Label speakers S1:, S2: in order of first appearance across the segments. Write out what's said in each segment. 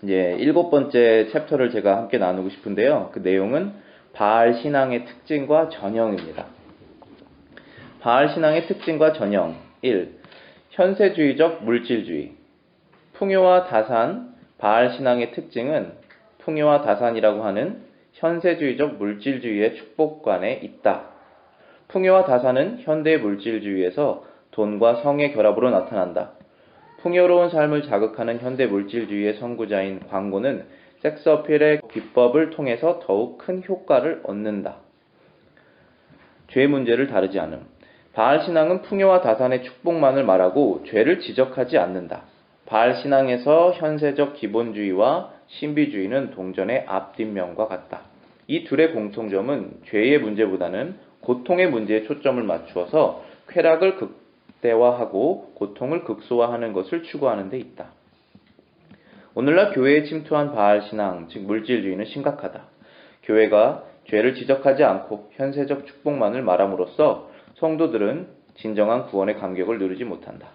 S1: 이제 7번째 챕터를 제가 함께 나누고 싶은데요. 그 내용은 바알 신앙의 특징과 전형입니다. 바알 신앙의 특징과 전형 1. 현세주의적 물질주의. 풍요와 다산. 바알 신앙의 특징은 풍요와 다산이라고 하는 현세주의적 물질주의의 축복관에 있다. 풍요와 다산은 현대 물질주의에서 돈과 성의 결합으로 나타난다. 풍요로운 삶을 자극하는 현대 물질주의의 선구자인 광고는 섹스 어필의 기법을 통해서 더욱 큰 효과를 얻는다. 죄 문제를 다루지 않음. 바알 신앙은 풍요와 다산의 축복만을 말하고 죄를 지적하지 않는다. 바알 신앙에서 현세적 기본주의와 신비주의는 동전의 앞뒷면과 같다. 이 둘의 공통점은 죄의 문제보다는 고통의 문제에 초점을 맞추어서 쾌락을 극대화하고 고통을 극소화하는 것을 추구하는 데 있다. 오늘날 교회에 침투한 바알 신앙, 즉 물질주의는 심각하다. 교회가 죄를 지적하지 않고 현세적 축복만을 말함으로써 성도들은 진정한 구원의 감격을 누리지 못한다.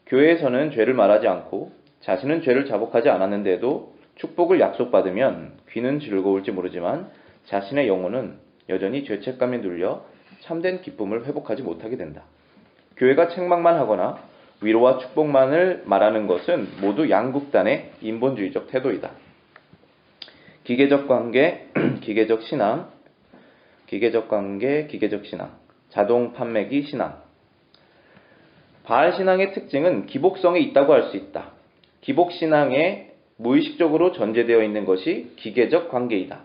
S1: 교회에서는 죄를 말하지 않고 자신은 죄를 자복하지 않았는데도 축복을 약속받으면 귀는 즐거울지 모르지만 자신의 영혼은 여전히 죄책감에 눌려 참된 기쁨을 회복하지 못하게 된다. 교회가 책망만 하거나 위로와 축복만을 말하는 것은 모두 양극단의 인본주의적 태도이다. 기계적 관계, 기계적 신앙, 기계적 관계, 기계적 신앙, 자동 판매기 신앙. 바알 신앙의 특징은 기복성에 있다고 할 수 있다. 기복 신앙에 무의식적으로 전제되어 있는 것이 기계적 관계이다.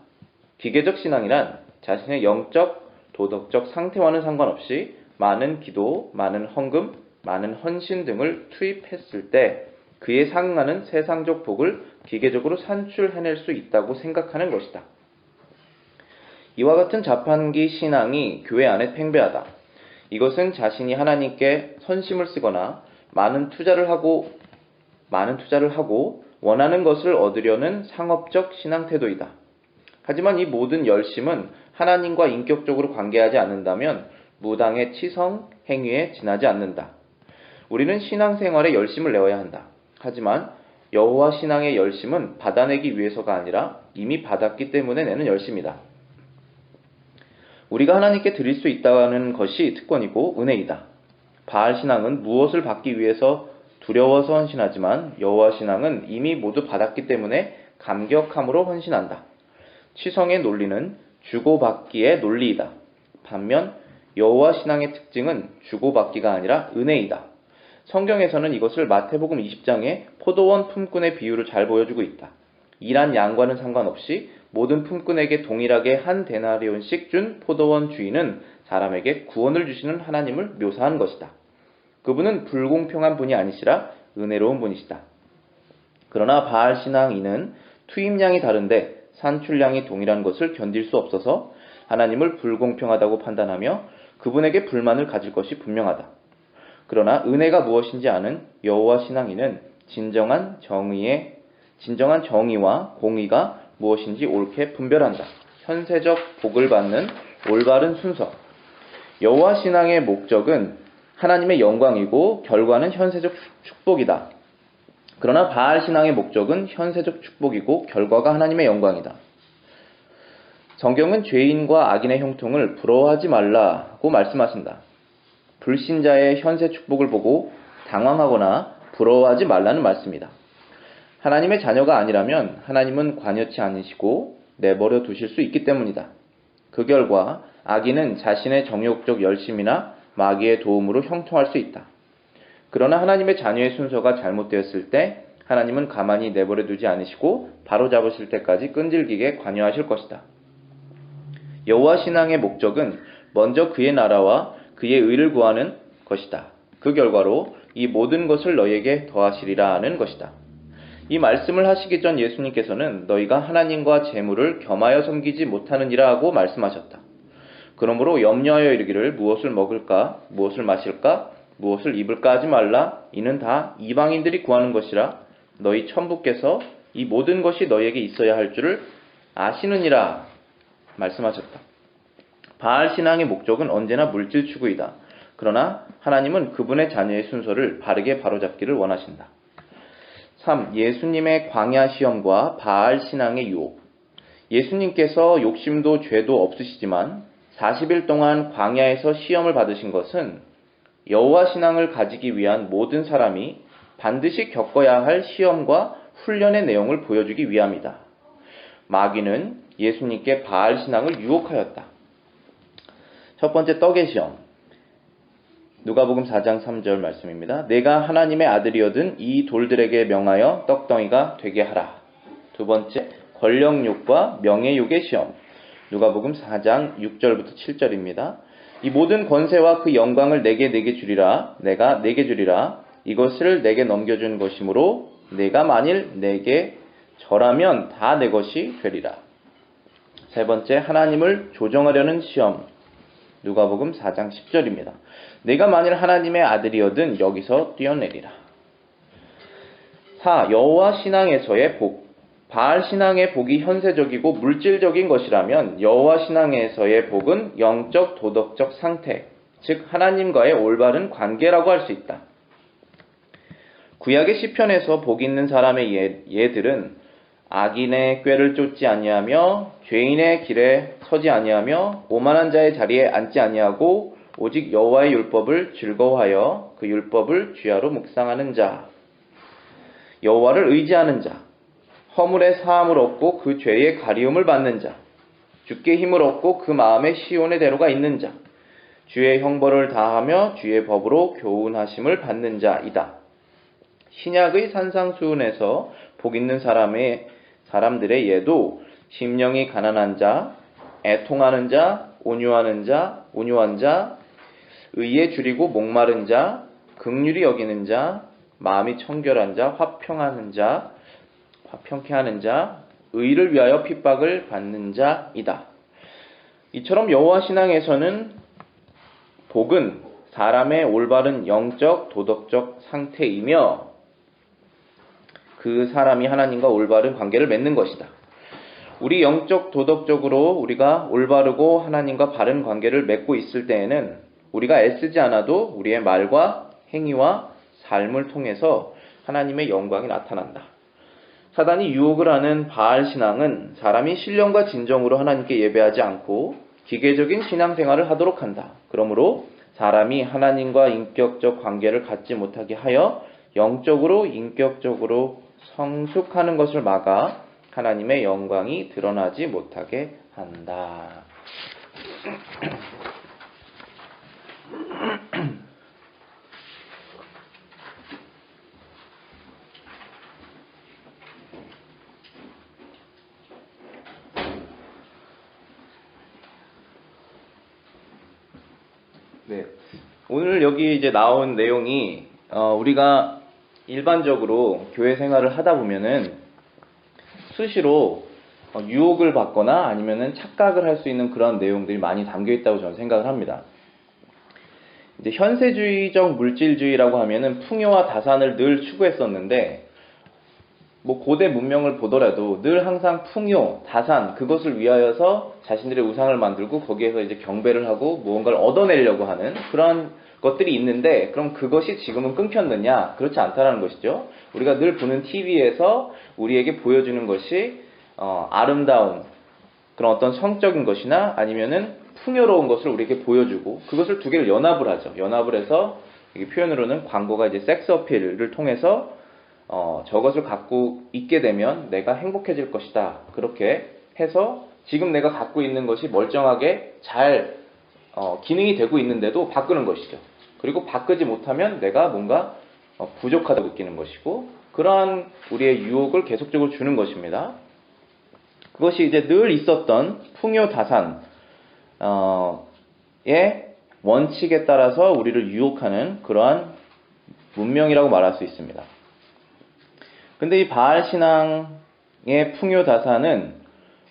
S1: 기계적 신앙이란 자신의 영적, 도덕적 상태와는 상관없이 많은 기도, 많은 헌금, 많은 헌신 등을 투입했을 때 그에 상응하는 세상적 복을 기계적으로 산출해낼 수 있다고 생각하는 것이다. 이와 같은 자판기 신앙이 교회 안에 팽배하다. 이것은 자신이 하나님께 선심을 쓰거나 많은 투자를 하고 원하는 것을 얻으려는 상업적 신앙 태도이다. 하지만 이 모든 열심은 하나님과 인격적으로 관계하지 않는다면 무당의 치성, 행위에 지나지 않는다. 우리는 신앙생활에 열심을 내어야 한다. 하지만 여호와 신앙의 열심은 받아내기 위해서가 아니라 이미 받았기 때문에 내는 열심이다. 우리가 하나님께 드릴 수 있다는 것이 특권이고 은혜이다. 바알 신앙은 무엇을 받기 위해서 두려워서 헌신하지만 여호와 신앙은 이미 모두 받았기 때문에 감격함으로 헌신한다. 치성의 논리는 주고받기의 논리이다. 반면 여호와 신앙의 특징은 주고받기가 아니라 은혜이다. 성경에서는 이것을 마태복음 20장에 포도원 품꾼의 비유를 잘 보여주고 있다. 일한 양과는 상관없이 모든 품꾼에게 동일하게 한 데나리온씩 준 포도원 주인은 사람에게 구원을 주시는 하나님을 묘사한 것이다. 그분은 불공평한 분이 아니시라 은혜로운 분이시다. 그러나 바알 신앙인은 투입량이 다른데 산출량이 동일한 것을 견딜 수 없어서 하나님을 불공평하다고 판단하며 그분에게 불만을 가질 것이 분명하다. 그러나 은혜가 무엇인지 아는 여호와 신앙인은 진정한 정의와 공의가 무엇인지 옳게 분별한다. 현세적 복을 받는 올바른 순서. 여호와 신앙의 목적은 하나님의 영광이고 결과는 현세적 축복이다. 그러나 바알 신앙의 목적은 현세적 축복이고 결과가 하나님의 영광이다. 성경은 죄인과 악인의 형통을 부러워하지 말라고 말씀하신다. 불신자의 현세 축복을 보고 당황하거나 부러워하지 말라는 말씀이다. 하나님의 자녀가 아니라면 하나님은 관여치 않으시고 내버려 두실 수 있기 때문이다. 그 결과 악인은 자신의 정욕적 열심이나 마귀의 도움으로 형통할 수 있다. 그러나 하나님의 자녀의 순서가 잘못되었을 때 하나님은 가만히 내버려 두지 않으시고 바로잡으실 때까지 끈질기게 관여하실 것이다. 여호와 신앙의 목적은 먼저 그의 나라와 그의 의를 구하는 것이다. 그 결과로 이 모든 것을 너희에게 더하시리라 하는 것이다. 이 말씀을 하시기 전 예수님께서는 너희가 하나님과 재물을 겸하여 섬기지 못하느니라 하고 말씀하셨다. 그러므로 염려하여 이르기를 무엇을 먹을까, 무엇을 마실까, 무엇을 입을까 하지 말라. 이는 다 이방인들이 구하는 것이라. 너희 천부께서 이 모든 것이 너희에게 있어야 할 줄을 아시느니라 말씀하셨다. 바알 신앙의 목적은 언제나 물질 추구이다. 그러나 하나님은 그분의 자녀의 순서를 바르게 바로잡기를 원하신다. 3. 예수님의 광야 시험과 바알 신앙의 유혹. 예수님께서 욕심도 죄도 없으시지만 40일 동안 광야에서 시험을 받으신 것은 여호와 신앙을 가지기 위한 모든 사람이 반드시 겪어야 할 시험과 훈련의 내용을 보여주기 위함이다. 마귀는 예수님께 바알 신앙을 유혹하였다. 첫 번째, 떡의 시험. 누가복음 4장 3절 말씀입니다. 내가 하나님의 아들이거든 이 돌들에게 명하여 떡덩이가 되게 하라. 두 번째, 권력욕과 명예욕의 시험. 누가복음 4장 6절부터 7절입니다. 이 모든 권세와 그 영광을 내게 주리라. 내가 내게 주리라. 이것을 내게 넘겨준 것이므로 내가 만일 내게 절하면 다 내 것이 되리라. 세 번째, 하나님을 조정하려는 시험. 누가복음 4장 10절입니다. 내가 만일 하나님의 아들이거든 여기서 뛰어내리라. 4. 여호와 신앙에서의 복. 바알 신앙의 복이 현세적이고 물질적인 것이라면 여호와 신앙에서의 복은 영적 도덕적 상태, 즉 하나님과의 올바른 관계라고 할 수 있다. 구약의 시편에서 복 있는 사람의 예들은 악인의 꾀를 쫓지 아니하며 죄인의 길에 서지 아니하며 오만한 자의 자리에 앉지 아니하고 오직 여호와의 율법을 즐거워하여 그 율법을 주야로 묵상하는 자, 여호와를 의지하는 자, 허물의 사함을 얻고 그 죄의 가리움을 받는 자, 주께 힘을 얻고 그 마음에 시온의 대로가 있는 자, 주의 형벌을 다하며 주의 법으로 교훈하심을 받는 자이다. 신약의 산상수훈에서 복 있는 사람들의 예도 심령이 가난한 자, 애통하는 자, 온유한 자, 의에 줄이고 목마른 자, 긍휼히 여기는 자, 마음이 청결한 자, 화평케 하는 자, 의를 위하여 핍박을 받는 자이다. 이처럼 여호와 신앙에서는 복은 사람의 올바른 영적 도덕적 상태이며 그 사람이 하나님과 올바른 관계를 맺는 것이다. 우리 영적 도덕적으로 우리가 올바르고 하나님과 바른 관계를 맺고 있을 때에는 우리가 애쓰지 않아도 우리의 말과 행위와 삶을 통해서 하나님의 영광이 나타난다. 사단이 유혹을 하는 바알 신앙은 사람이 신령과 진정으로 하나님께 예배하지 않고 기계적인 신앙생활을 하도록 한다. 그러므로 사람이 하나님과 인격적 관계를 갖지 못하게 하여 영적으로 인격적으로 성숙하는 것을 막아 하나님의 영광이 드러나지 못하게 한다. 네. 오늘 여기 이제 나온 내용이 우리가 일반적으로 교회 생활을 하다 보면은 수시로 유혹을 받거나 아니면은 착각을 할 수 있는 그런 내용들이 많이 담겨 있다고 저는 생각을 합니다. 이제 현세주의적 물질주의라고 하면은 풍요와 다산을 늘 추구했었는데 뭐 고대 문명을 보더라도 늘 항상 풍요, 다산 그것을 위하여서 자신들의 우상을 만들고 거기에서 이제 경배를 하고 무언가를 얻어내려고 하는 그런 것들이 있는데 그럼 그것이 지금은 끊겼느냐? 그렇지 않다라는 것이죠. 우리가 늘 보는 TV에서 우리에게 보여주는 것이 아름다운 그런 어떤 성적인 것이나 아니면은 풍요로운 것을 우리에게 보여주고 그것을 두 개를 연합을 하죠. 연합을 해서 이게 표현으로는 광고가 이제 섹스 어필을 통해서 저것을 갖고 있게 되면 내가 행복해질 것이다. 그렇게 해서 지금 내가 갖고 있는 것이 멀쩡하게 잘 기능이 되고 있는데도 바꾸는 것이죠. 그리고 바꾸지 못하면 내가 뭔가 부족하다고 느끼는 것이고 그러한 우리의 유혹을 계속적으로 주는 것입니다. 그것이 이제 늘 있었던 풍요다산의 원칙에 따라서 우리를 유혹하는 그러한 문명이라고 말할 수 있습니다. 근데 이 바알 신앙의 풍요다산은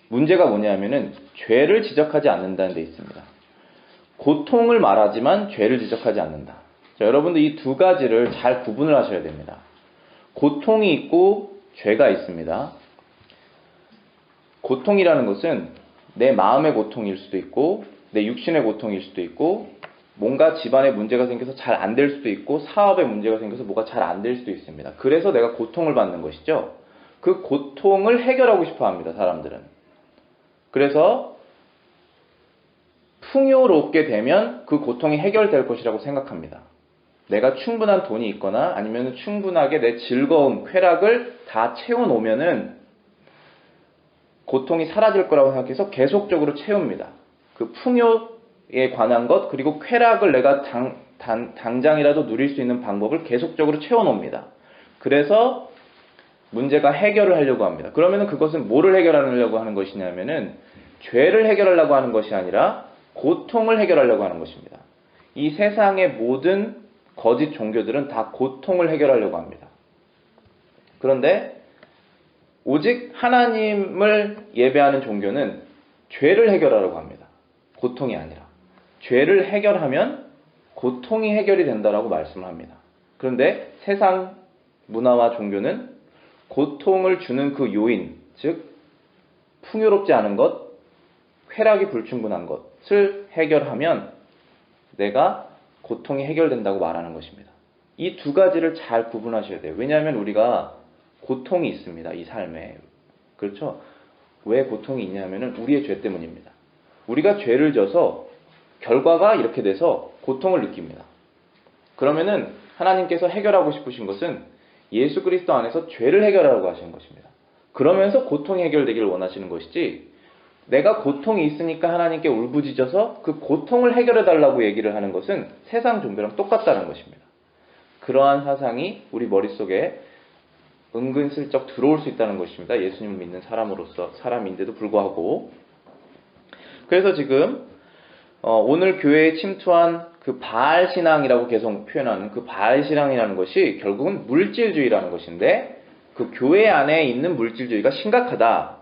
S1: 문제가 뭐냐면은 죄를 지적하지 않는다는 데 있습니다. 고통을 말하지만 죄를 지적하지 않는다. 자, 여러분들 이 두 가지를 잘 구분을 하셔야 됩니다. 고통이 있고 죄가 있습니다. 고통이라는 것은 내 마음의 고통일 수도 있고 내 육신의 고통일 수도 있고 뭔가 집안에 문제가 생겨서 잘 안 될 수도 있고 사업에 문제가 생겨서 뭐가 잘 안 될 수도 있습니다. 그래서 내가 고통을 받는 것이죠. 그 고통을 해결하고 싶어 합니다, 사람들은. 그래서 풍요롭게 되면 그 고통이 해결될 것이라고 생각합니다. 내가 충분한 돈이 있거나 아니면 충분하게 내 즐거움, 쾌락을 다 채워놓으면은 고통이 사라질 거라고 생각해서 계속적으로 채웁니다. 그 풍요에 관한 것, 그리고 쾌락을 내가 당장이라도 누릴 수 있는 방법을 계속적으로 채워놓습니다. 그래서 문제가 해결을 하려고 합니다. 그러면은 그것은 뭐를 해결하려고 하는 것이냐면은 죄를 해결하려고 하는 것이 아니라 고통을 해결하려고 하는 것입니다. 이 세상의 모든 거짓 종교들은 다 고통을 해결하려고 합니다. 그런데 오직 하나님을 예배하는 종교는 죄를 해결하려고 합니다. 고통이 아니라. 죄를 해결하면 고통이 해결이 된다라고 말씀을 합니다. 그런데 세상 문화와 종교는 고통을 주는 그 요인, 즉 풍요롭지 않은 것, 쾌락이 불충분한 것을 해결하면 내가 고통이 해결된다고 말하는 것입니다. 이 두 가지를 잘 구분하셔야 돼요. 왜냐하면 우리가 고통이 있습니다. 이 삶에. 그렇죠? 왜 고통이 있냐면은 우리의 죄 때문입니다. 우리가 죄를 져서 결과가 이렇게 돼서 고통을 느낍니다. 그러면은 하나님께서 해결하고 싶으신 것은 예수 그리스도 안에서 죄를 해결하라고 하시는 것입니다. 그러면서 고통이 해결되기를 원하시는 것이지, 내가 고통이 있으니까 하나님께 울부짖어서 그 고통을 해결해 달라고 얘기를 하는 것은 세상 종교랑 똑같다는 것입니다. 그러한 사상이 우리 머릿속에 은근슬쩍 들어올 수 있다는 것입니다. 예수님을 믿는 사람인데도 불구하고. 그래서 지금 오늘 교회에 침투한 그 바알 신앙이라고 계속 표현하는 그 바알 신앙이라는 것이 결국은 물질주의라는 것인데, 그 교회 안에 있는 물질주의가 심각하다.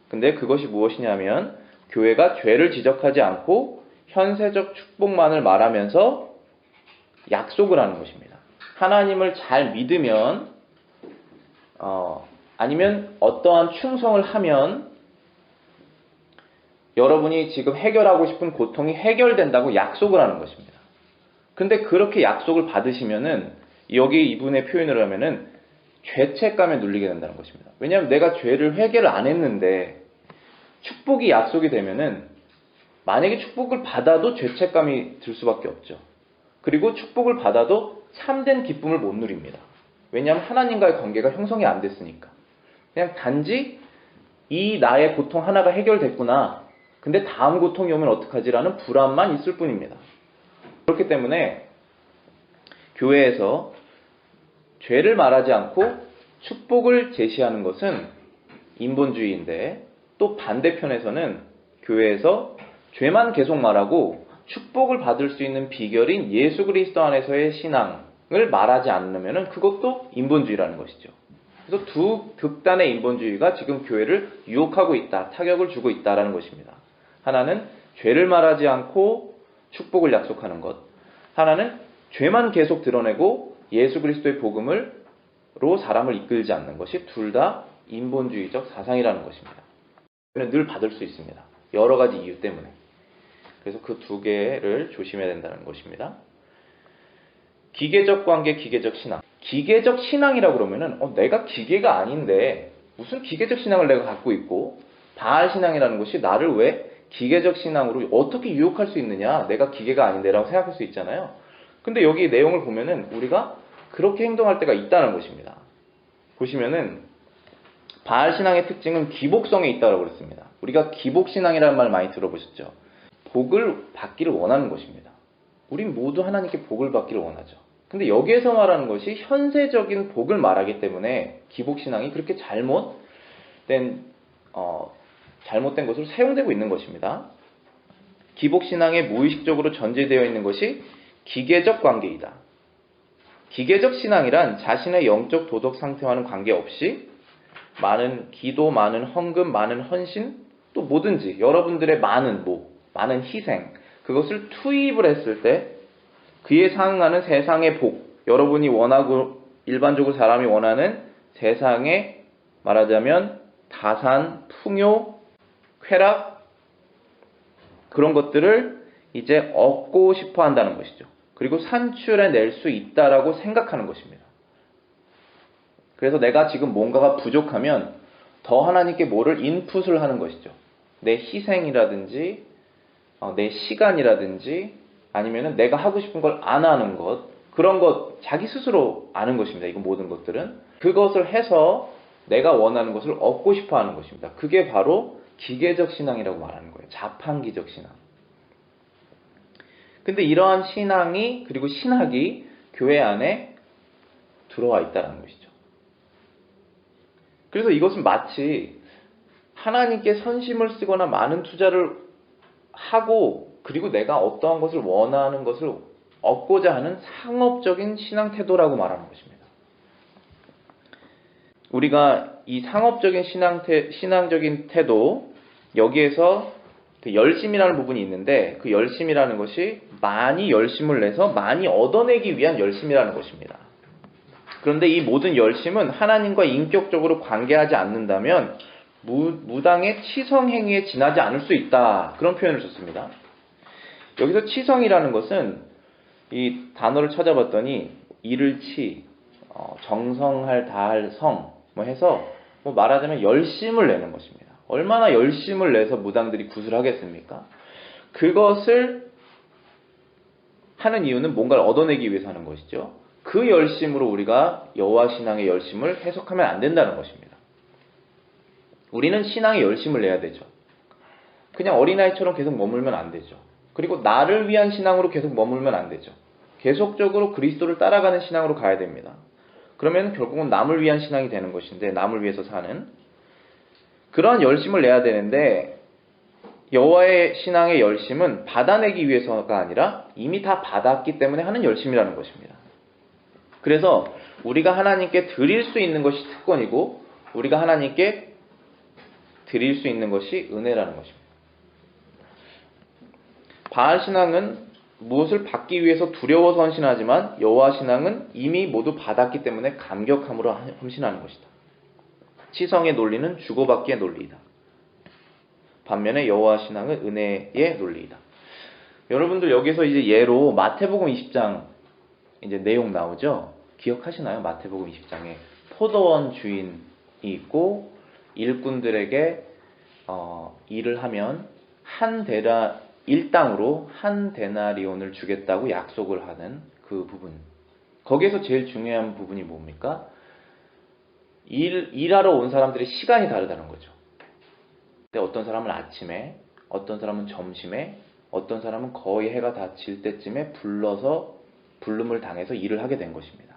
S1: 근데 그것이 무엇이냐면 교회가 죄를 지적하지 않고 현세적 축복만을 말하면서 약속을 하는 것입니다. 하나님을 잘 믿으면 아니면 어떠한 충성을 하면 여러분이 지금 해결하고 싶은 고통이 해결된다고 약속을 하는 것입니다. 근데 그렇게 약속을 받으시면은 여기 이분의 표현을 하면은 죄책감에 눌리게 된다는 것입니다. 왜냐하면 내가 죄를 회개를 안 했는데 축복이 약속이 되면은 만약에 축복을 받아도 죄책감이 들 수밖에 없죠. 그리고 축복을 받아도 참된 기쁨을 못 누립니다. 왜냐하면 하나님과의 관계가 형성이 안 됐으니까. 그냥 단지 이 나의 고통 하나가 해결됐구나. 근데 다음 고통이 오면 어떡하지라는 불안만 있을 뿐입니다. 그렇기 때문에 교회에서 죄를 말하지 않고 축복을 제시하는 것은 인본주의인데, 또 반대편에서는 교회에서 죄만 계속 말하고 축복을 받을 수 있는 비결인 예수 그리스도 안에서의 신앙을 말하지 않으면 그것도 인본주의라는 것이죠. 그래서 두 극단의 인본주의가 지금 교회를 유혹하고 있다, 타격을 주고 있다라는 것입니다. 하나는 죄를 말하지 않고 축복을 약속하는 것, 하나는 죄만 계속 드러내고 예수 그리스도의 복음으로 사람을 이끌지 않는 것이 둘 다 인본주의적 사상이라는 것입니다. 늘 받을 수 있습니다. 여러 가지 이유 때문에. 그래서 그 두 개를 조심해야 된다는 것입니다. 기계적 관계, 기계적 신앙. 기계적 신앙이라고 그러면은 내가 기계가 아닌데 무슨 기계적 신앙을 내가 갖고 있고, 바알 신앙이라는 것이 나를 왜 기계적 신앙으로 어떻게 유혹할 수 있느냐, 내가 기계가 아닌데 라고 생각할 수 있잖아요. 근데 여기 내용을 보면은 우리가 그렇게 행동할 때가 있다는 것입니다. 보시면은 바알 신앙의 특징은 기복성에 있다고 그랬습니다. 우리가 기복신앙이라는 말 많이 들어보셨죠? 복을 받기를 원하는 것입니다. 우린 모두 하나님께 복을 받기를 원하죠. 근데 여기에서 말하는 것이 현세적인 복을 말하기 때문에 기복신앙이 그렇게 잘못된 것으로 사용되고 있는 것입니다. 기복신앙에 무의식적으로 전제되어 있는 것이 기계적 관계이다. 기계적 신앙이란 자신의 영적 도덕 상태와는 관계없이 많은 기도, 많은 헌금, 많은 헌신, 또 뭐든지 여러분들의 많은 희생, 그것을 투입을 했을 때 그에 상응하는 세상의 복, 여러분이 원하고 일반적으로 사람이 원하는 세상의 말하자면 다산, 풍요, 쾌락, 그런 것들을 이제 얻고 싶어 한다는 것이죠. 그리고 산출해낼 수 있다라고 생각하는 것입니다. 그래서 내가 지금 뭔가가 부족하면 더 하나님께 뭐를 인풋을 하는 것이죠. 내 희생이라든지 내 시간이라든지 아니면은 내가 하고 싶은 걸 안 하는 것, 그런 것 자기 스스로 아는 것입니다. 이거 모든 것들은 그것을 해서 내가 원하는 것을 얻고 싶어 하는 것입니다. 그게 바로 기계적 신앙이라고 말하는 거예요. 자판기적 신앙. 근데 이러한 신앙이 그리고 신학이 교회 안에 들어와 있다는 것이죠. 그래서 이것은 마치 하나님께 선심을 쓰거나 많은 투자를 하고 그리고 내가 어떠한 것을 원하는 것을 얻고자 하는 상업적인 신앙 태도라고 말하는 것입니다. 우리가 이 상업적인 신앙적인 태도, 여기에서 그 열심이라는 부분이 있는데 그 열심이라는 것이 많이 열심을 내서 많이 얻어내기 위한 열심이라는 것입니다. 그런데 이 모든 열심은 하나님과 인격적으로 관계하지 않는다면 무당의 치성행위에 지나지 않을 수 있다. 그런 표현을 썼습니다. 여기서 치성이라는 것은 이 단어를 찾아봤더니 이를 치, 정성할 다할 성 해서 말하자면 열심을 내는 것입니다. 얼마나 열심을 내서 무당들이 굿을 하겠습니까? 그것을 하는 이유는 뭔가를 얻어내기 위해서 하는 것이죠. 그 열심으로 우리가 여호와 신앙의 열심을 해석하면 안 된다는 것입니다. 우리는 신앙의 열심을 내야 되죠. 그냥 어린아이처럼 계속 머물면 안 되죠. 그리고 나를 위한 신앙으로 계속 머물면 안 되죠. 계속적으로 그리스도를 따라가는 신앙으로 가야 됩니다. 그러면 결국은 남을 위한 신앙이 되는 것인데, 남을 위해서 사는 그러한 열심을 내야 되는데, 여호와의 신앙의 열심은 받아내기 위해서가 아니라 이미 다 받았기 때문에 하는 열심이라는 것입니다. 그래서 우리가 하나님께 드릴 수 있는 것이 특권이고 우리가 하나님께 드릴 수 있는 것이 은혜라는 것입니다. 바알 신앙은 무엇을 받기 위해서 두려워서 헌신하지만 여호와 신앙은 이미 모두 받았기 때문에 감격함으로 헌신하는 것이다. 치성의 논리는 주고받기의 논리이다. 반면에 여호와 신앙은 은혜의 논리이다. 여러분들 여기서 이제 예로 마태복음 20장 이제 내용 나오죠? 기억하시나요? 마태복음 20장에 포도원 주인이 있고 일꾼들에게 일을 하면 일당으로 한 데나리온을 주겠다고 약속을 하는 그 부분. 거기에서 제일 중요한 부분이 뭡니까? 일하러 온 사람들의 시간이 다르다는 거죠. 근데 어떤 사람은 아침에, 어떤 사람은 점심에, 어떤 사람은 거의 해가 다 질 때쯤에 부름을 당해서 일을 하게 된 것입니다.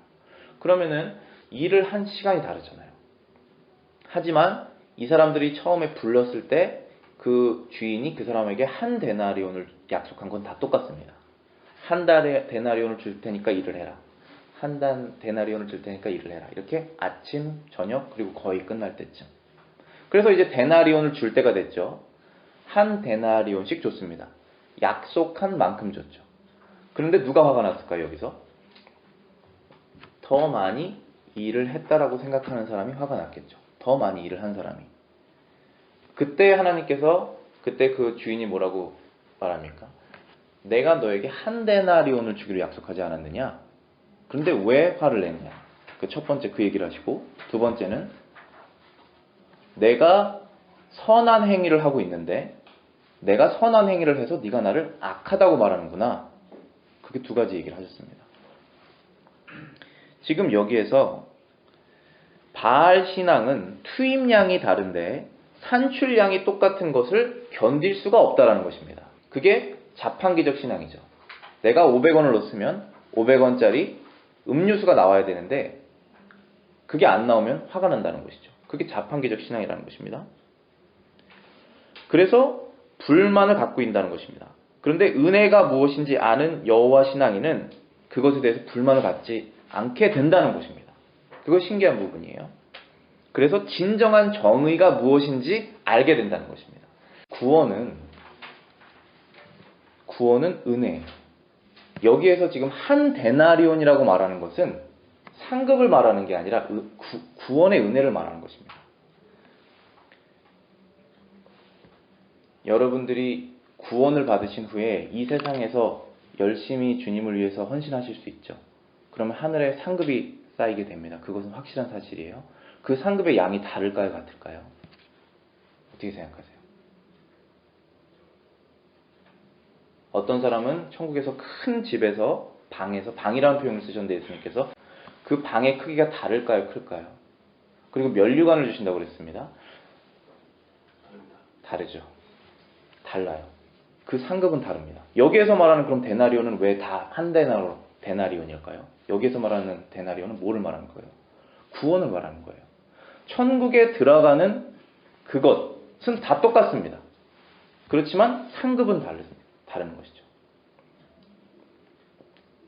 S1: 그러면은 일을 한 시간이 다르잖아요. 하지만 이 사람들이 처음에 불렀을 때 그 주인이 그 사람에게 한 데나리온을 약속한 건 다 똑같습니다. 한 달에 데나리온을 줄 테니까 일을 해라. 한 데나리온을 줄 테니까 일을 해라. 이렇게 아침, 저녁, 그리고 거의 끝날 때쯤. 그래서 이제 데나리온을 줄 때가 됐죠. 한 데나리온씩 줬습니다. 약속한 만큼 줬죠. 그런데 누가 화가 났을까요, 여기서? 더 많이 일을 했다라고 생각하는 사람이 화가 났겠죠. 더 많이 일을 한 사람이. 그때 하나님께서, 그때 그 주인이 뭐라고 말합니까? 내가 너에게 한 데나리온을 주기로 약속하지 않았느냐? 그런데 왜 화를 냈냐? 그 첫 번째 그 얘기를 하시고, 두 번째는 내가 선한 행위를 하고 있는데 내가 선한 행위를 해서 네가 나를 악하다고 말하는구나. 그렇게 두 가지 얘기를 하셨습니다. 지금 여기에서 바알 신앙은 투입량이 다른데 산출량이 똑같은 것을 견딜 수가 없다는 것입니다. 그게 자판기적 신앙이죠. 내가 500원을 넣었으면 500원짜리 음료수가 나와야 되는데 그게 안 나오면 화가 난다는 것이죠. 그게 자판기적 신앙이라는 것입니다. 그래서 불만을 갖고 있다는 것입니다. 그런데 은혜가 무엇인지 아는 여호와 신앙인은 그것에 대해서 불만을 갖지 않게 된다는 것입니다. 그것이 신기한 부분이에요. 그래서 진정한 정의가 무엇인지 알게 된다는 것입니다. 구원은 은혜예요. 여기에서 지금 한 데나리온이라고 말하는 것은 상급을 말하는 게 아니라 구원의 은혜를 말하는 것입니다. 여러분들이 구원을 받으신 후에 이 세상에서 열심히 주님을 위해서 헌신하실 수 있죠. 그러면 하늘에 상급이 쌓이게 됩니다. 그것은 확실한 사실이에요. 그 상급의 양이 다를까요? 같을까요? 어떻게 생각하세요? 어떤 사람은 천국에서 큰 집에서 방이라는 표현을 쓰셨는데 예수님께서 그 방의 크기가 다를까요? 클까요? 그리고 면류관을 주신다고 그랬습니다. 다르죠. 달라요. 그 상급은 다릅니다. 여기에서 말하는 그럼 데나리온은 왜 다 한 데나리온일까요? 여기에서 말하는 데나리온은 뭐를 말하는 거예요? 구원을 말하는 거예요. 천국에 들어가는 그것은 다 똑같습니다. 그렇지만 상급은 다른 것이죠.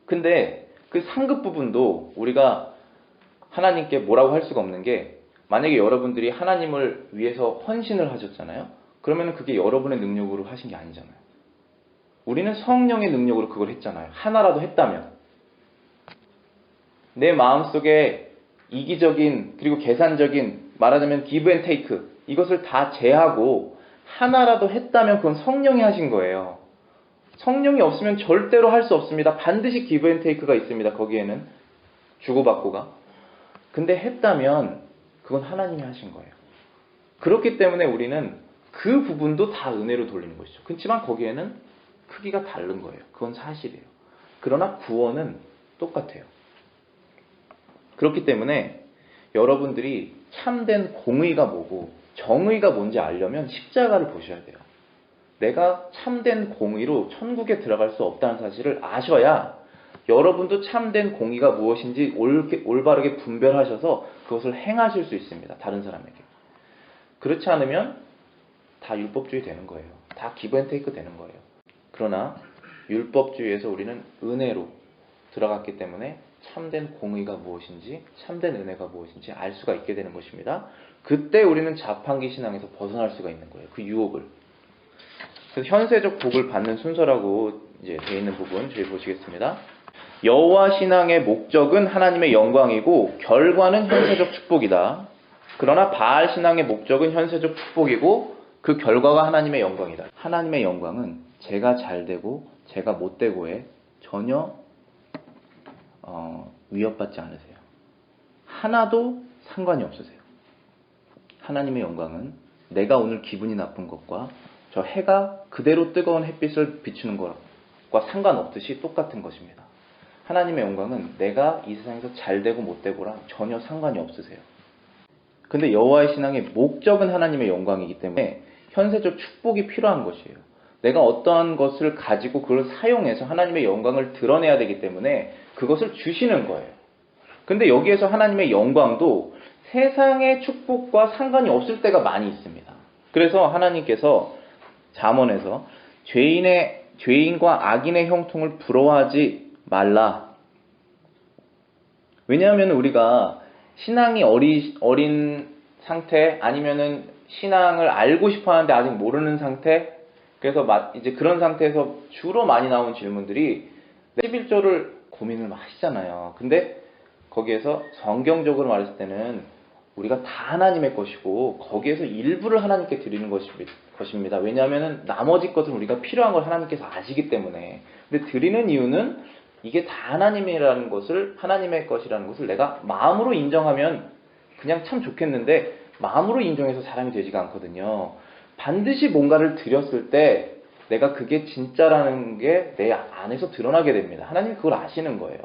S1: 근데 그 상급 부분도 우리가 하나님께 뭐라고 할 수가 없는 게, 만약에 여러분들이 하나님을 위해서 헌신을 하셨잖아요. 그러면 그게 여러분의 능력으로 하신 게 아니잖아요. 우리는 성령의 능력으로 그걸 했잖아요. 하나라도 했다면. 내 마음속에 이기적인 그리고 계산적인, 말하자면 기브 앤 테이크, 이것을 다 제하고 하나라도 했다면 그건 성령이 하신 거예요. 성령이 없으면 절대로 할 수 없습니다. 반드시 기브 앤 테이크가 있습니다. 거기에는 주고받고가. 근데 했다면 그건 하나님이 하신 거예요. 그렇기 때문에 우리는 그 부분도 다 은혜로 돌리는 것이죠. 그렇지만 거기에는 크기가 다른 거예요. 그건 사실이에요. 그러나 구원은 똑같아요. 그렇기 때문에 여러분들이 참된 공의가 뭐고 정의가 뭔지 알려면 십자가를 보셔야 돼요. 내가 참된 공의로 천국에 들어갈 수 없다는 사실을 아셔야 여러분도 참된 공의가 무엇인지 올바르게 분별하셔서 그것을 행하실 수 있습니다. 다른 사람에게. 그렇지 않으면 다 율법주의 되는 거예요. 다 기브 앤 테이크 되는 거예요. 그러나 율법주의에서 우리는 은혜로 들어갔기 때문에 참된 공의가 무엇인지, 참된 은혜가 무엇인지 알 수가 있게 되는 것입니다. 그때 우리는 자판기 신앙에서 벗어날 수가 있는 거예요. 그 유혹을. 그래서 현세적 복을 받는 순서라고 이제 되어 있는 부분 저희 보시겠습니다. 여호와 신앙의 목적은 하나님의 영광이고 결과는 현세적 축복이다. 그러나 바알 신앙의 목적은 현세적 축복이고 그 결과가 하나님의 영광이다. 하나님의 영광은 제가 잘되고 제가 못되고에 전혀 위협받지 않으세요. 하나도 상관이 없으세요. 하나님의 영광은 내가 오늘 기분이 나쁜 것과 저 해가 그대로 뜨거운 햇빛을 비추는 것과 상관없듯이 똑같은 것입니다. 하나님의 영광은 내가 이 세상에서 잘되고 못되고랑 전혀 상관이 없으세요. 근데 여호와의 신앙의 목적은 하나님의 영광이기 때문에 현세적 축복이 필요한 것이에요. 내가 어떠한 것을 가지고 그걸 사용해서 하나님의 영광을 드러내야 되기 때문에 그것을 주시는 거예요. 근데 여기에서 하나님의 영광도 세상의 축복과 상관이 없을 때가 많이 있습니다. 그래서 하나님께서 잠언에서 죄인과 악인의 형통을 부러워하지 말라. 왜냐하면 우리가 신앙이 어린 상태, 아니면은 신앙을 알고 싶어 하는데 아직 모르는 상태, 그래서 이제 그런 상태에서 주로 많이 나온 질문들이 11조를 고민을 하시잖아요. 근데 거기에서 성경적으로 말했을 때는 우리가 다 하나님의 것이고 거기에서 일부를 하나님께 드리는 것입니다. 왜냐하면 나머지 것은 우리가 필요한 걸 하나님께서 아시기 때문에. 근데 드리는 이유는 이게 다 하나님의 것이라는 것을 내가 마음으로 인정하면 그냥 참 좋겠는데 마음으로 인정해서 사람이 되지가 않거든요. 반드시 뭔가를 드렸을 때 내가 그게 진짜라는 게 내 안에서 드러나게 됩니다. 하나님이 그걸 아시는 거예요.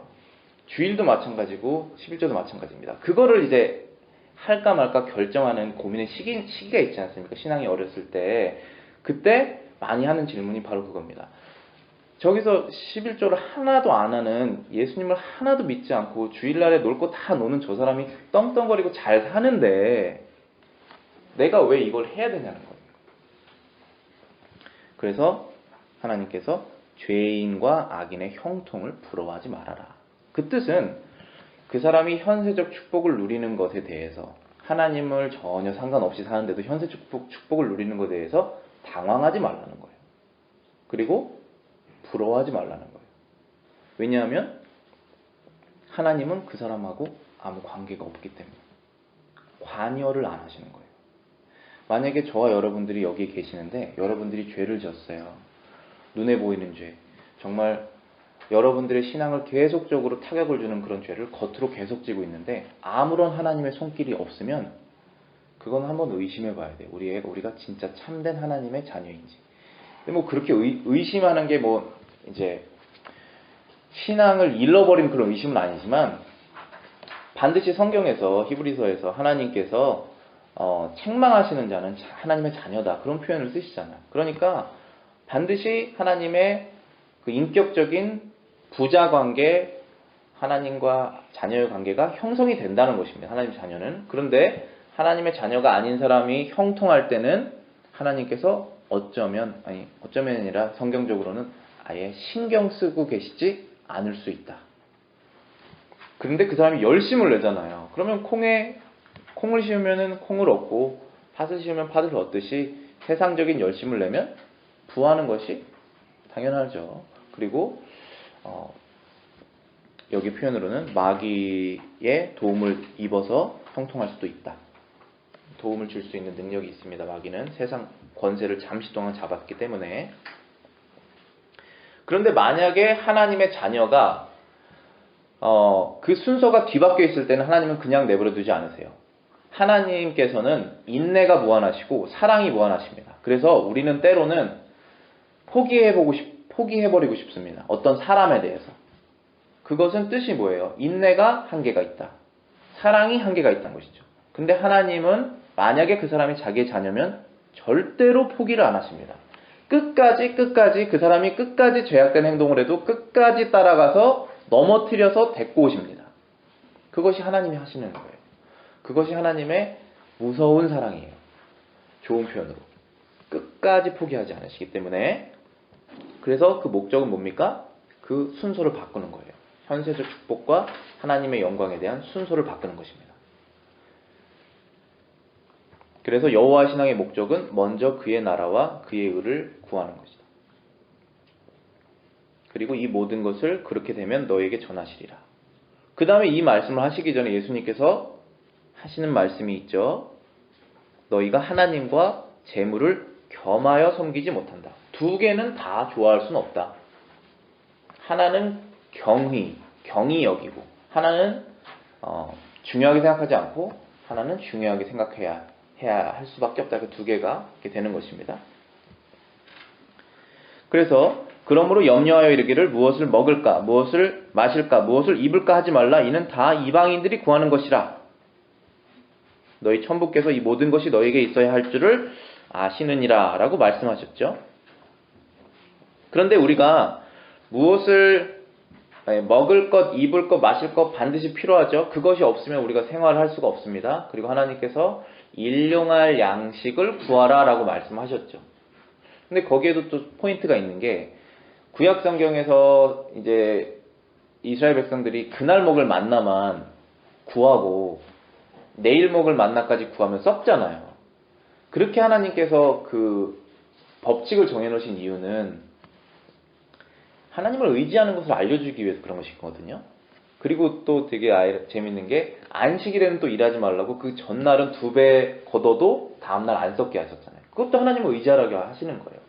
S1: 주일도 마찬가지고 11조도 마찬가지입니다. 그거를 이제 할까 말까 결정하는 고민의 시기가 있지 않습니까? 신앙이 어렸을 때. 그때 많이 하는 질문이 바로 그겁니다. 저기서 11조를 하나도 안 하는, 예수님을 하나도 믿지 않고 주일날에 놀 거 다 노는 저 사람이 떵떵거리고 잘 사는데 내가 왜 이걸 해야 되냐는 거예요. 그래서 하나님께서 죄인과 악인의 형통을 부러워하지 말아라. 그 뜻은 그 사람이 현세적 축복을 누리는 것에 대해서, 하나님을 전혀 상관없이 사는데도 현세적 축복을 누리는 것에 대해서 당황하지 말라는 거예요. 그리고 부러워하지 말라는 거예요. 왜냐하면 하나님은 그 사람하고 아무 관계가 없기 때문에 관여를 안 하시는 거예요. 만약에 저와 여러분들이 여기 계시는데 여러분들이 죄를 지었어요. 눈에 보이는 죄, 정말 여러분들의 신앙을 계속적으로 타격을 주는 그런 죄를 겉으로 계속 지고 있는데 아무런 하나님의 손길이 없으면 그건 한번 의심해 봐야 돼요. 우리가 진짜 참된 하나님의 자녀인지. 근데 뭐 그렇게 의심하는 게 뭐 이제 신앙을 잃어버린 그런 의심은 아니지만 반드시 성경에서 히브리서에서 하나님께서 책망하시는 자는 하나님의 자녀다 그런 표현을 쓰시잖아요. 그러니까 반드시 하나님의 그 인격적인 부자 관계, 하나님과 자녀의 관계가 형성이 된다는 것입니다. 하나님의 자녀는. 그런데 하나님의 자녀가 아닌 사람이 형통할 때는 하나님께서 어쩌면 아니라 성경적으로는 아예 신경 쓰고 계시지 않을 수 있다. 그런데 그 사람이 열심을 내잖아요. 그러면 콩을 씌우면 콩을 얻고 팥을 씌우면 팥을 얻듯이 세상적인 열심을 내면 부하는 것이 당연하죠. 그리고 여기 표현으로는 마귀의 도움을 입어서 형통할 수도 있다. 도움을 줄 수 있는 능력이 있습니다. 마귀는 세상 권세를 잠시 동안 잡았기 때문에. 그런데 만약에 하나님의 자녀가 그 순서가 뒤바뀌어 있을 때는 하나님은 그냥 내버려 두지 않으세요. 하나님께서는 인내가 무한하시고 사랑이 무한하십니다. 그래서 우리는 때로는 포기해버리고 싶습니다. 어떤 사람에 대해서. 그것은 뜻이 뭐예요? 인내가 한계가 있다. 사랑이 한계가 있다는 것이죠. 근데 하나님은 만약에 그 사람이 자기의 자녀면 절대로 포기를 안 하십니다. 끝까지 그 사람이 끝까지 죄악된 행동을 해도 끝까지 따라가서 넘어뜨려서 데리고 오십니다. 그것이 하나님이 하시는 거예요. 그것이 하나님의 무서운 사랑이에요. 좋은 표현으로. 끝까지 포기하지 않으시기 때문에. 그래서 그 목적은 뭡니까? 그 순서를 바꾸는 거예요. 현세적 축복과 하나님의 영광에 대한 순서를 바꾸는 것입니다. 그래서 여호와 신앙의 목적은 먼저 그의 나라와 그의 의를 구하는 것이다. 그리고 이 모든 것을 그렇게 되면 너에게 전하시리라. 그 다음에 이 말씀을 하시기 전에 예수님께서 하시는 말씀이 있죠. 너희가 하나님과 재물을 겸하여 섬기지 못한다. 두 개는 다 좋아할 수는 없다. 하나는 경히 여기고 하나는 중요하게 생각하지 않고 하나는 중요하게 생각해야 할 수밖에 없다. 그 두 개가 이렇게 되는 것입니다. 그래서 그러므로 염려하여 이르기를 무엇을 먹을까, 무엇을 마실까, 무엇을 입을까 하지 말라. 이는 다 이방인들이 구하는 것이라. 너희 천부께서 이 모든 것이 너에게 있어야 할 줄을 아시느니라 라고 말씀하셨죠. 그런데 우리가 무엇을 먹을 것, 입을 것, 마실 것 반드시 필요하죠. 그것이 없으면 우리가 생활할 수가 없습니다. 그리고 하나님께서 일용할 양식을 구하라 라고 말씀하셨죠. 근데 거기에도 또 포인트가 있는 게 구약 성경에서 이제 이스라엘 백성들이 그날 먹을 만나만 구하고 내일 먹을 만나까지 구하면 썩잖아요. 그렇게 하나님께서 그 법칙을 정해놓으신 이유는 하나님을 의지하는 것을 알려주기 위해서 그런 것이거든요. 그리고 또 되게 재밌는 게 안식일에는 또 일하지 말라고 그 전날은 2배 걷어도 다음날 안 썩게 하셨잖아요. 그것도 하나님을 의지하라고 하시는 거예요.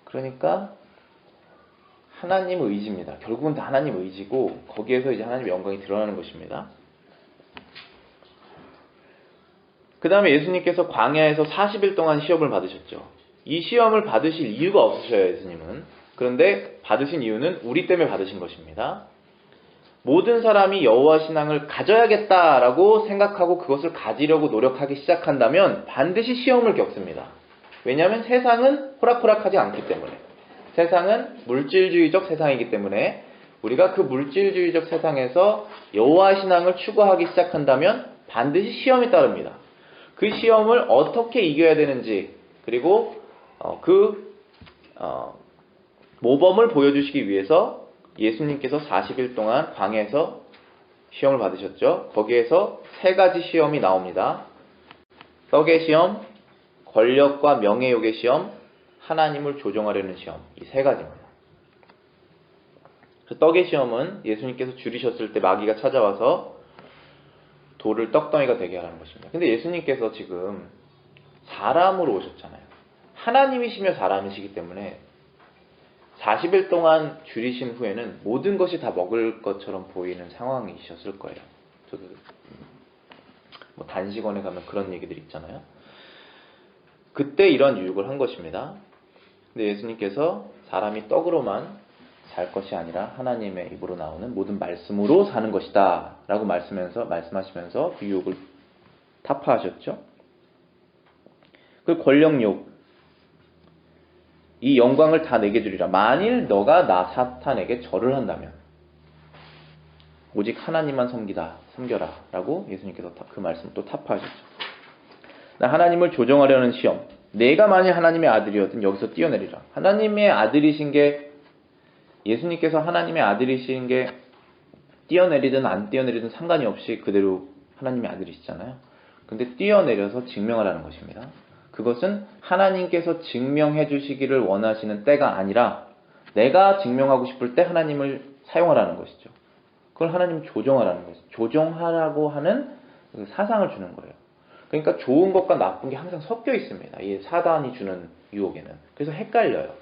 S1: 그러니까 하나님 의지입니다. 결국은 다 하나님 의지고 거기에서 이제 하나님의 영광이 드러나는 것입니다. 그 다음에 예수님께서 광야에서 40일 동안 시험을 받으셨죠. 이 시험을 받으실 이유가 없으셔요, 예수님은. 그런데 받으신 이유는 우리 때문에 받으신 것입니다. 모든 사람이 여호와 신앙을 가져야겠다라고 생각하고 그것을 가지려고 노력하기 시작한다면 반드시 시험을 겪습니다. 왜냐하면 세상은 호락호락하지 않기 때문에. 세상은 물질주의적 세상이기 때문에 우리가 그 물질주의적 세상에서 여호와 신앙을 추구하기 시작한다면 반드시 시험이 따릅니다. 그 시험을 어떻게 이겨야 되는지 그리고 모범을 보여주시기 위해서 예수님께서 40일 동안 광야에서 시험을 받으셨죠. 거기에서 3가지 시험이 나옵니다. 떡의 시험, 권력과 명예욕의 시험, 하나님을 조종하려는 시험. 이 3가지입니다. 떡의 시험은 예수님께서 줄이셨을 때 마귀가 찾아와서 돌을 떡덩이가 되게 하라는 것입니다. 근데 예수님께서 지금 사람으로 오셨잖아요. 하나님이시며 사람이시기 때문에 40일 동안 줄이신 후에는 모든 것이 다 먹을 것처럼 보이는 상황이셨을 거예요. 저도 뭐 단식원에 가면 그런 얘기들 있잖아요. 그때 이런 유혹을 한 것입니다. 근데 예수님께서 사람이 떡으로만 살 것이 아니라 하나님의 입으로 나오는 모든 말씀으로 사는 것이다 라고 말씀하시면서 그 유혹을 타파하셨죠. 그 권력욕, 이 영광을 다 내게 주리라. 만일 너가 나 사탄에게 절을 한다면 오직 하나님만 섬겨라 라고 예수님께서 그 말씀을 또 타파하셨죠. 나 하나님을 조정하려는 시험, 내가 만일 하나님의 아들이었든 여기서 뛰어내리라. 하나님의 아들이신 게, 예수님께서 하나님의 아들이신 게 뛰어내리든 안 뛰어내리든 상관이 없이 그대로 하나님의 아들이시잖아요. 근데 뛰어내려서 증명하라는 것입니다. 그것은 하나님께서 증명해 주시기를 원하시는 때가 아니라 내가 증명하고 싶을 때 하나님을 사용하라는 것이죠. 그걸 하나님 조정하라는 것이죠. 조정하라고 하는 사상을 주는 거예요. 그러니까 좋은 것과 나쁜 게 항상 섞여 있습니다. 이 사단이 주는 유혹에는. 그래서 헷갈려요.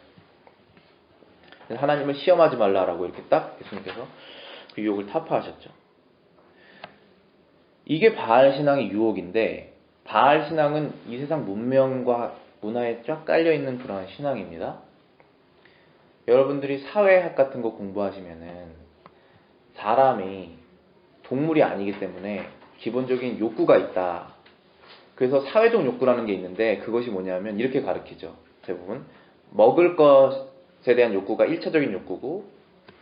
S1: 그래서 하나님을 시험하지 말라라고 이렇게 딱 예수님께서 그 유혹을 타파하셨죠. 이게 바알 신앙의 유혹인데, 바알 신앙은 이 세상 문명과 문화에 쫙 깔려있는 그런 신앙입니다. 여러분들이 사회학 같은 거 공부하시면은 사람이 동물이 아니기 때문에 기본적인 욕구가 있다. 그래서 사회적 욕구라는 게 있는데 그것이 뭐냐면 이렇게 가르치죠. 대부분 먹을 것에 대한 욕구가 1차적인 욕구고,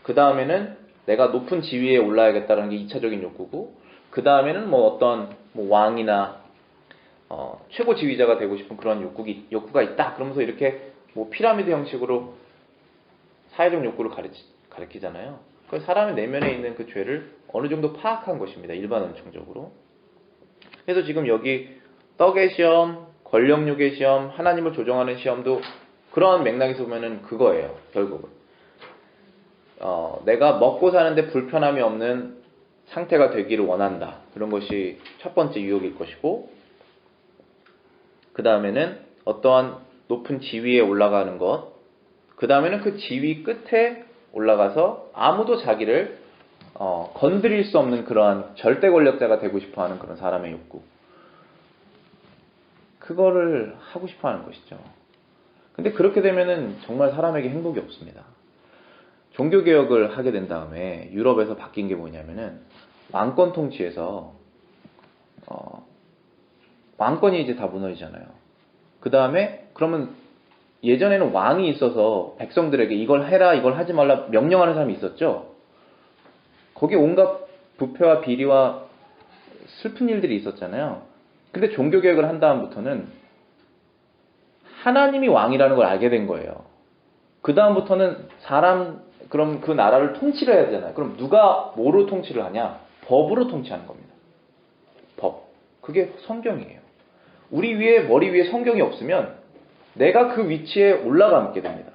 S1: 그 다음에는 내가 높은 지위에 올라야겠다는 게 2차적인 욕구고, 그 다음에는 뭐 어떤 왕이나 최고 지휘자가 되고 싶은 그런 욕구가 있다. 그러면서 이렇게 뭐 피라미드 형식으로 사회적 욕구를 가르치잖아요. 그 사람의 내면에 있는 그 죄를 어느 정도 파악한 것입니다. 일반 원청적으로. 그래서 지금 여기 떡의 시험, 권력욕의 시험, 하나님을 조정하는 시험도 그런 맥락에서 보면은 그거예요. 결국은 내가 먹고 사는데 불편함이 없는 상태가 되기를 원한다. 그런 것이 첫 번째 유혹일 것이고, 그 다음에는 어떠한 높은 지위에 올라가는 것, 그 다음에는 그 지위 끝에 올라가서 아무도 자기를 건드릴 수 없는 그러한 절대 권력자가 되고 싶어하는 그런 사람의 욕구, 그거를 하고 싶어하는 것이죠. 근데 그렇게 되면은 정말 사람에게 행복이 없습니다. 종교개혁을 하게 된 다음에 유럽에서 바뀐 게 뭐냐면은 왕권 통치에서 왕권이 이제 다 무너지잖아요. 그 다음에 그러면 예전에는 왕이 있어서 백성들에게 이걸 해라 이걸 하지 말라 명령하는 사람이 있었죠. 거기에 온갖 부패와 비리와 슬픈 일들이 있었잖아요. 근데 종교개혁을 한 다음부터는 하나님이 왕이라는 걸 알게 된 거예요. 그 다음부터는 그럼 그 나라를 통치를 해야 되잖아요. 그럼 누가 뭐로 통치를 하냐? 법으로 통치하는 겁니다. 법. 그게 성경이에요. 머리 위에 성경이 없으면 내가 그 위치에 올라가게 됩니다.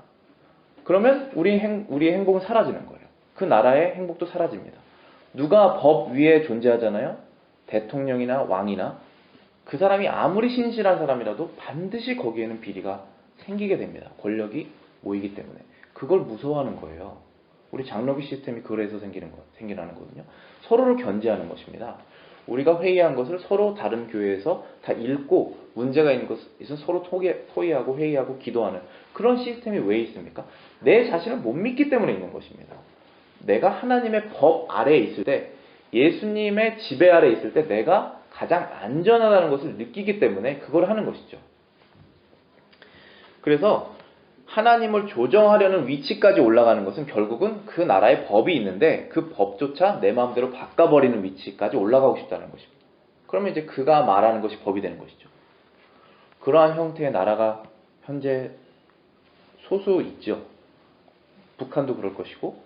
S1: 그러면 우리의 행복은 사라지는 거예요. 그 나라의 행복도 사라집니다. 누가 법 위에 존재하잖아요. 대통령이나 왕이나 그 사람이 아무리 신실한 사람이라도 반드시 거기에는 비리가 생기게 됩니다. 권력이 모이기 때문에. 그걸 무서워하는 거예요. 우리 장로교 시스템이 그래서 생기라는 거거든요. 서로를 견제하는 것입니다. 우리가 회의한 것을 서로 다른 교회에서 다 읽고 문제가 있는 것은 서로 토의하고 회의하고 기도하는 그런 시스템이 왜 있습니까? 내 자신을 못 믿기 때문에 있는 것입니다. 내가 하나님의 법 아래에 있을 때, 예수님의 지배 아래에 있을 때 내가 가장 안전하다는 것을 느끼기 때문에 그걸 하는 것이죠. 그래서 하나님을 조정하려는 위치까지 올라가는 것은 결국은 그 나라의 법이 있는데 그 법조차 내 마음대로 바꿔버리는 위치까지 올라가고 싶다는 것입니다. 그러면 이제 그가 말하는 것이 법이 되는 것이죠. 그러한 형태의 나라가 현재 소수 있죠. 북한도 그럴 것이고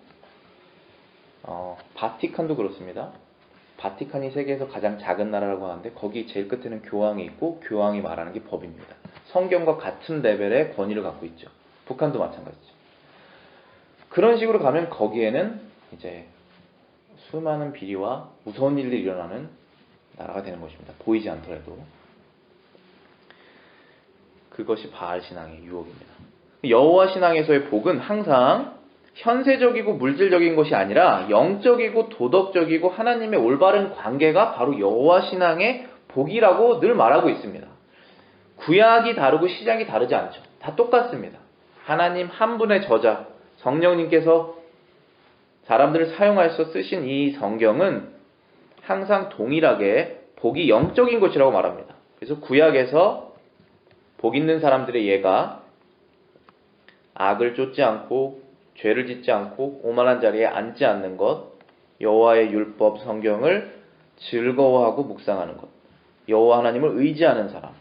S1: 바티칸도 그렇습니다. 바티칸이 세계에서 가장 작은 나라라고 하는데 거기 제일 끝에는 교황이 있고 교황이 말하는 게 법입니다. 성경과 같은 레벨의 권위를 갖고 있죠. 북한도 마찬가지죠. 그런 식으로 가면 거기에는 이제 수많은 비리와 무서운 일들이 일어나는 나라가 되는 것입니다. 보이지 않더라도. 그것이 바알 신앙의 유혹입니다. 여호와 신앙에서의 복은 항상 현세적이고 물질적인 것이 아니라 영적이고 도덕적이고 하나님의 올바른 관계가 바로 여호와 신앙의 복이라고 늘 말하고 있습니다. 구약이 다르고 신약이 다르지 않죠. 다 똑같습니다. 하나님 한 분의 저자 성령님께서 사람들을 사용하셔서 쓰신 이 성경은 항상 동일하게 복이 영적인 것이라고 말합니다. 그래서 구약에서 복 있는 사람들의 예가 악을 쫓지 않고 죄를 짓지 않고 오만한 자리에 앉지 않는 것, 여호와의 율법 성경을 즐거워하고 묵상하는 것, 여호와 하나님을 의지하는 사람,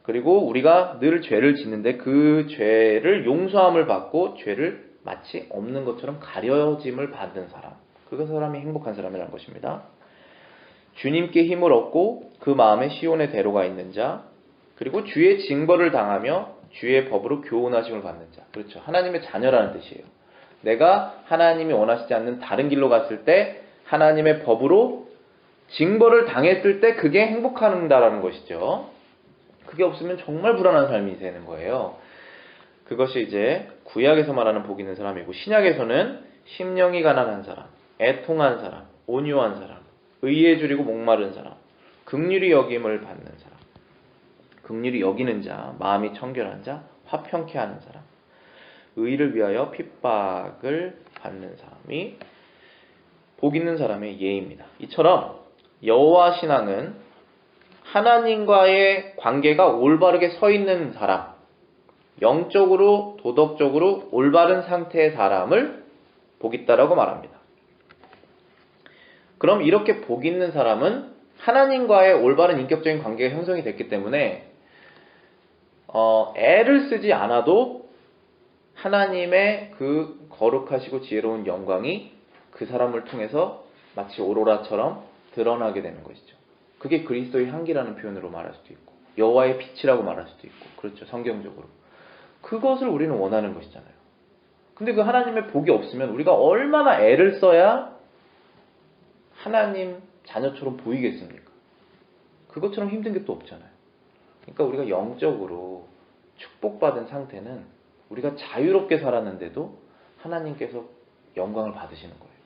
S1: 그리고 우리가 늘 죄를 짓는데 그 죄를 용서함을 받고 죄를 마치 없는 것처럼 가려짐을 받는 사람, 그 사람이 행복한 사람이라는 것입니다. 주님께 힘을 얻고 그 마음에 시온의 대로가 있는 자, 그리고 주의 징벌을 당하며 주의 법으로 교훈하심을 받는 자. 그렇죠. 하나님의 자녀라는 뜻이에요. 내가 하나님이 원하시지 않는 다른 길로 갔을 때 하나님의 법으로 징벌을 당했을 때 그게 행복한다라는 것이죠. 그게 없으면 정말 불안한 삶이 되는 거예요. 그것이 이제 구약에서 말하는 복 있는 사람이고, 신약에서는 심령이 가난한 사람, 애통한 사람, 온유한 사람, 의에 줄이고 목마른 사람, 긍휼히 여김을 받는 사람, 긍휼히 여기는 자, 마음이 청결한 자, 화평케 하는 사람, 의를 위하여 핍박을 받는 사람이 복 있는 사람의 예입니다. 이처럼 여호와 신앙은 하나님과의 관계가 올바르게 서 있는 사람, 영적으로 도덕적으로 올바른 상태의 사람을 복 있다라고 말합니다. 그럼 이렇게 복 있는 사람은 하나님과의 올바른 인격적인 관계가 형성이 됐기 때문에 애를 쓰지 않아도 하나님의 그 거룩하시고 지혜로운 영광이 그 사람을 통해서 마치 오로라처럼 드러나게 되는 것이죠. 그게 그리스도의 향기라는 표현으로 말할 수도 있고, 여호와의 빛이라고 말할 수도 있고, 그렇죠. 성경적으로. 그것을 우리는 원하는 것이잖아요. 근데 그 하나님의 복이 없으면 우리가 얼마나 애를 써야 하나님 자녀처럼 보이겠습니까? 그것처럼 힘든 게 또 없잖아요. 그러니까 우리가 영적으로 축복받은 상태는 우리가 자유롭게 살았는데도 하나님께서 영광을 받으시는 거예요.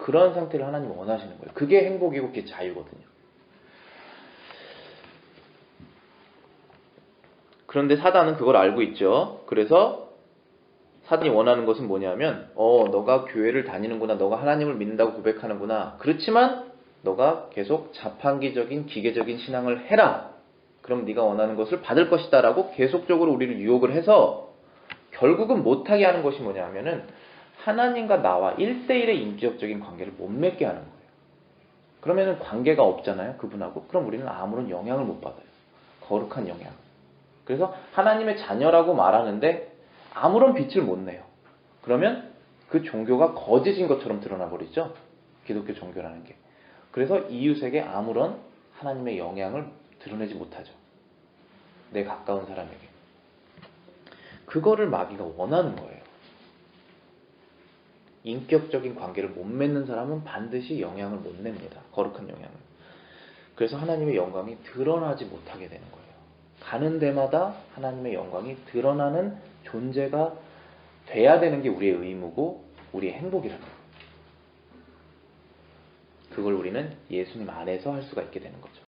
S1: 그런 상태를 하나님 원하시는 거예요. 그게 행복이고 그게 자유거든요. 그런데 사단은 그걸 알고 있죠. 그래서 사단이 원하는 것은 뭐냐면 너가 교회를 다니는구나, 너가 하나님을 믿는다고 고백하는구나. 그렇지만 너가 계속 자판기적인 기계적인 신앙을 해라. 그럼 네가 원하는 것을 받을 것이다 라고 계속적으로 우리를 유혹을 해서 결국은 못하게 하는 것이 뭐냐면은 하나님과 나와 1대1의 인격적인 관계를 못 맺게 하는 거예요. 그러면은 관계가 없잖아요, 그분하고. 그럼 우리는 아무런 영향을 못 받아요. 거룩한 영향. 그래서 하나님의 자녀라고 말하는데 아무런 빛을 못 내요. 그러면 그 종교가 거짓인 것처럼 드러나 버리죠. 기독교 종교라는 게. 그래서 이웃에게 아무런 하나님의 영향을 드러내지 못하죠. 내 가까운 사람에게. 그거를 마귀가 원하는 거예요. 인격적인 관계를 못 맺는 사람은 반드시 영향을 못 냅니다. 거룩한 영향을. 그래서 하나님의 영광이 드러나지 못하게 되는 거예요. 가는 데마다 하나님의 영광이 드러나는 존재가 돼야 되는 게 우리의 의무고 우리의 행복이라는 거예요. 그걸 우리는 예수님 안에서 할 수가 있게 되는 거죠.